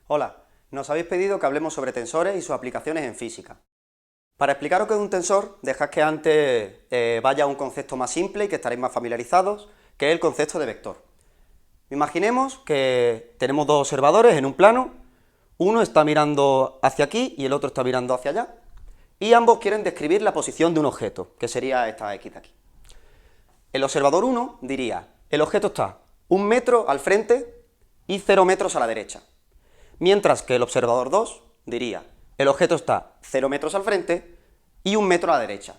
Hola, nos habéis pedido que hablemos sobre tensores y sus aplicaciones en física. Para explicaros qué es un tensor, dejad que antes vaya a un concepto más simple y que estaréis más familiarizados, que es el concepto de vector. Imaginemos que tenemos dos observadores en un plano, uno está mirando hacia aquí y el otro está mirando hacia allá, y ambos quieren describir la posición de un objeto, que sería esta X de aquí. El observador 1 diría, el objeto está 1 metro al frente y 0 metros a la derecha. Mientras que el observador 2 diría, el objeto está 0 metros al frente y 1 metro a la derecha.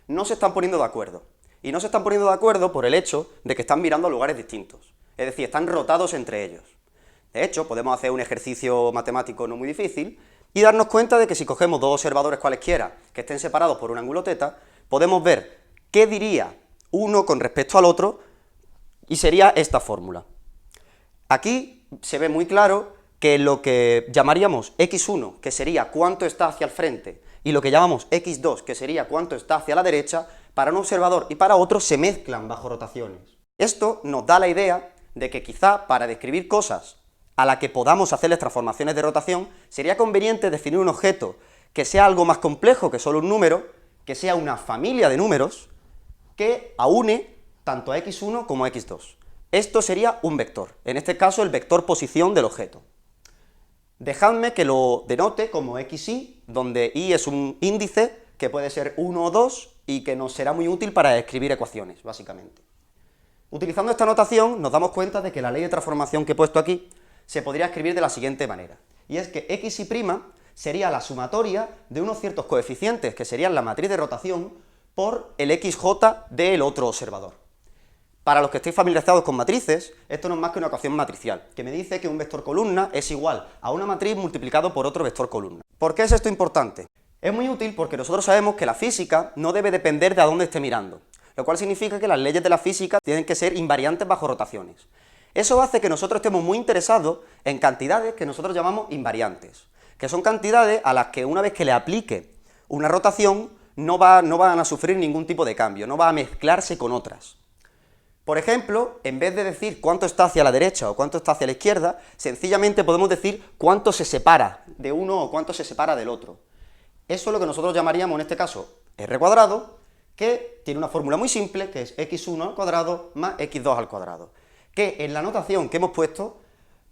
No se están poniendo de acuerdo. Y no se están poniendo de acuerdo por el hecho de que están mirando a lugares distintos. Es decir, están rotados entre ellos. De hecho, podemos hacer un ejercicio matemático no muy difícil y darnos cuenta de que si cogemos dos observadores cualesquiera que estén separados por un ángulo θ, podemos ver qué diría uno con respecto al otro y sería esta fórmula. Aquí se ve muy claro que lo que llamaríamos x1, que sería cuánto está hacia el frente, y lo que llamamos x2, que sería cuánto está hacia la derecha, para un observador y para otro se mezclan bajo rotaciones. Esto nos da la idea de que quizá para describir cosas a las que podamos hacerles transformaciones de rotación, sería conveniente definir un objeto que sea algo más complejo que solo un número, que sea una familia de números, que aúne tanto a x1 como a x2. Esto sería un vector, en este caso el vector posición del objeto. Dejadme que lo denote como xy, donde y es un índice que puede ser 1 o 2 y que nos será muy útil para escribir ecuaciones, básicamente. Utilizando esta notación nos damos cuenta de que la ley de transformación que he puesto aquí se podría escribir de la siguiente manera, y es que xy' sería la sumatoria de unos ciertos coeficientes, que serían la matriz de rotación, por el xj del otro observador. Para los que estéis familiarizados con matrices, esto no es más que una ecuación matricial, que me dice que un vector columna es igual a una matriz multiplicado por otro vector columna. ¿Por qué es esto importante? Es muy útil porque nosotros sabemos que la física no debe depender de a dónde esté mirando, lo cual significa que las leyes de la física tienen que ser invariantes bajo rotaciones. Eso hace que nosotros estemos muy interesados en cantidades que nosotros llamamos invariantes, que son cantidades a las que una vez que le aplique una rotación no van a sufrir ningún tipo de cambio, no va a mezclarse con otras. Por ejemplo, en vez de decir cuánto está hacia la derecha o cuánto está hacia la izquierda, sencillamente podemos decir cuánto se separa de uno o cuánto se separa del otro. Eso es lo que nosotros llamaríamos en este caso r², que tiene una fórmula muy simple, que es x1² más x2², que en la notación que hemos puesto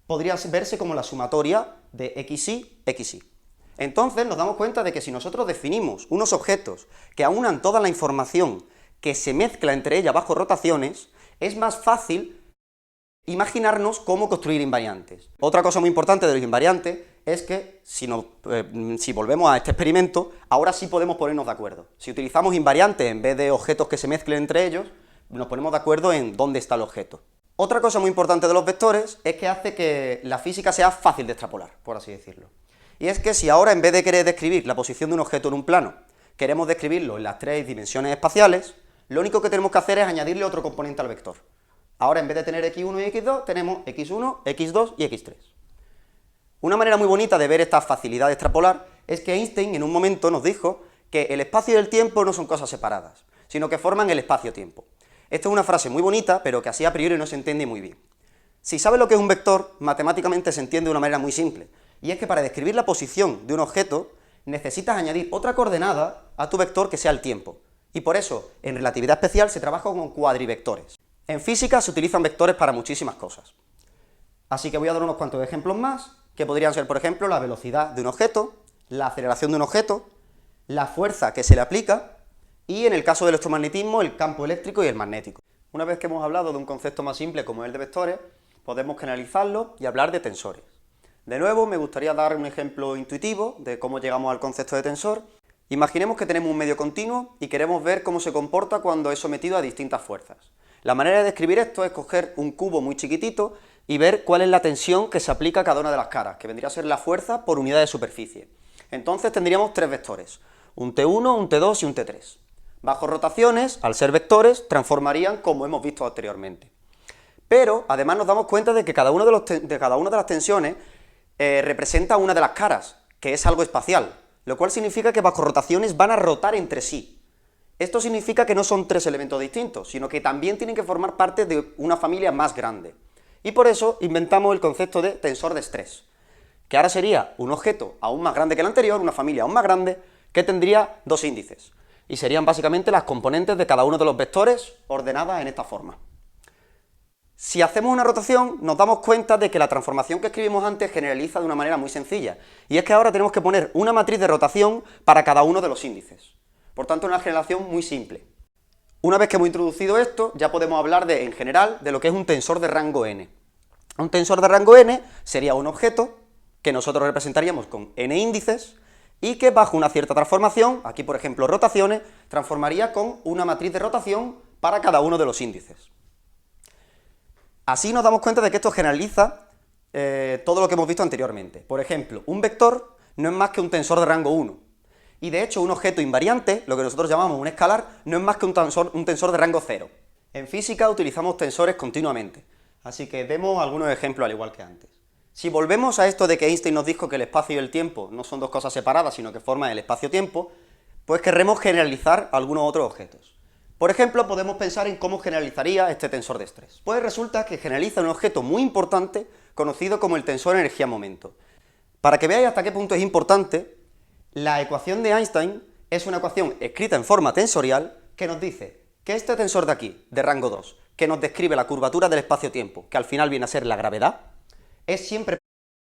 podría verse como la sumatoria de xy. Entonces nos damos cuenta de que si nosotros definimos unos objetos que aunan toda la información que se mezcla entre ellas bajo rotaciones, es más fácil imaginarnos cómo construir invariantes. Otra cosa muy importante de los invariantes es que, si volvemos a este experimento, ahora sí podemos ponernos de acuerdo. Si utilizamos invariantes en vez de objetos que se mezclen entre ellos, nos ponemos de acuerdo en dónde está el objeto. Otra cosa muy importante de los vectores es que hace que la física sea fácil de extrapolar, por así decirlo. Y es que si ahora, en vez de querer describir la posición de un objeto en un plano, queremos describirlo en las 3 dimensiones espaciales, lo único que tenemos que hacer es añadirle otro componente al vector. Ahora, en vez de tener x1 y x2, tenemos x1, x2 y x3. Una manera muy bonita de ver esta facilidad de extrapolar es que Einstein en un momento nos dijo que el espacio y el tiempo no son cosas separadas, sino que forman el espacio-tiempo. Esta es una frase muy bonita, pero que así a priori no se entiende muy bien. Si sabes lo que es un vector, matemáticamente se entiende de una manera muy simple, y es que para describir la posición de un objeto, necesitas añadir otra coordenada a tu vector que sea el tiempo. Y por eso, en relatividad especial se trabaja con cuadrivectores. En física se utilizan vectores para muchísimas cosas. Así que voy a dar unos cuantos ejemplos más, que podrían ser, por ejemplo, la velocidad de un objeto, la aceleración de un objeto, la fuerza que se le aplica, y en el caso del electromagnetismo, el campo eléctrico y el magnético. Una vez que hemos hablado de un concepto más simple como el de vectores, podemos generalizarlo y hablar de tensores. De nuevo, me gustaría dar un ejemplo intuitivo de cómo llegamos al concepto de tensor. Imaginemos que tenemos un medio continuo y queremos ver cómo se comporta cuando es sometido a distintas fuerzas. La manera de describir esto es coger un cubo muy chiquitito y ver cuál es la tensión que se aplica a cada una de las caras, que vendría a ser la fuerza por unidad de superficie. Entonces tendríamos 3 vectores, un T1, un T2 y un T3. Bajo rotaciones, al ser vectores, transformarían como hemos visto anteriormente. Pero además nos damos cuenta de que cada una de las tensiones representa una de las caras, que es algo espacial, lo cual significa que bajo rotaciones van a rotar entre sí. Esto significa que no son 3 elementos distintos, sino que también tienen que formar parte de una familia más grande. Y por eso inventamos el concepto de tensor de estrés, que ahora sería un objeto aún más grande que el anterior, una familia aún más grande, que tendría dos índices, y serían básicamente las componentes de cada uno de los vectores ordenadas en esta forma. Si hacemos una rotación, nos damos cuenta de que la transformación que escribimos antes generaliza de una manera muy sencilla, y es que ahora tenemos que poner una matriz de rotación para cada uno de los índices. Por tanto, una generación muy simple. Una vez que hemos introducido esto, ya podemos hablar en general de lo que es un tensor de rango n. Un tensor de rango n sería un objeto que nosotros representaríamos con n índices y que bajo una cierta transformación, aquí por ejemplo rotaciones, transformaría con una matriz de rotación para cada uno de los índices. Así nos damos cuenta de que esto generaliza todo lo que hemos visto anteriormente. Por ejemplo, un vector no es más que un tensor de rango 1. Y de hecho un objeto invariante, lo que nosotros llamamos un escalar, no es más que un tensor de rango 0. En física utilizamos tensores continuamente, así que demos algunos ejemplos al igual que antes. Si volvemos a esto de que Einstein nos dijo que el espacio y el tiempo no son dos cosas separadas, sino que forman el espacio-tiempo, pues querremos generalizar algunos otros objetos. Por ejemplo, podemos pensar en cómo generalizaría este tensor de estrés. Pues resulta que generaliza un objeto muy importante conocido como el tensor energía-momento. Para que veáis hasta qué punto es importante, la ecuación de Einstein es una ecuación escrita en forma tensorial que nos dice que este tensor de aquí, de rango 2, que nos describe la curvatura del espacio-tiempo, que al final viene a ser la gravedad, es siempre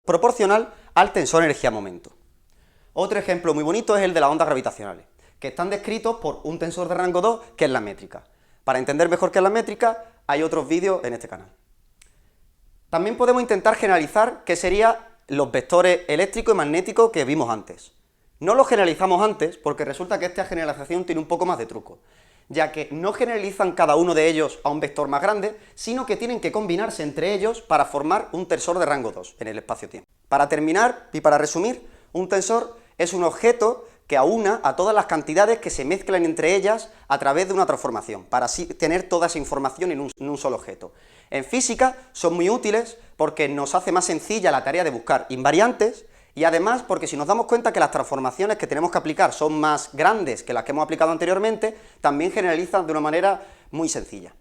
proporcional al tensor energía-momento. Otro ejemplo muy bonito es el de las ondas gravitacionales, que están descritos por un tensor de rango 2, que es la métrica. Para entender mejor qué es la métrica, hay otros vídeos en este canal. También podemos intentar generalizar qué serían los vectores eléctrico y magnético que vimos antes. No los generalizamos antes porque resulta que esta generalización tiene un poco más de truco, ya que no generalizan cada uno de ellos a un vector más grande, sino que tienen que combinarse entre ellos para formar un tensor de rango 2 en el espacio-tiempo. Para terminar y para resumir, un tensor es un objeto que aúna a todas las cantidades que se mezclan entre ellas a través de una transformación, para así tener toda esa información en un solo objeto. En física son muy útiles porque nos hace más sencilla la tarea de buscar invariantes, y además porque si nos damos cuenta que las transformaciones que tenemos que aplicar son más grandes que las que hemos aplicado anteriormente, también generalizan de una manera muy sencilla.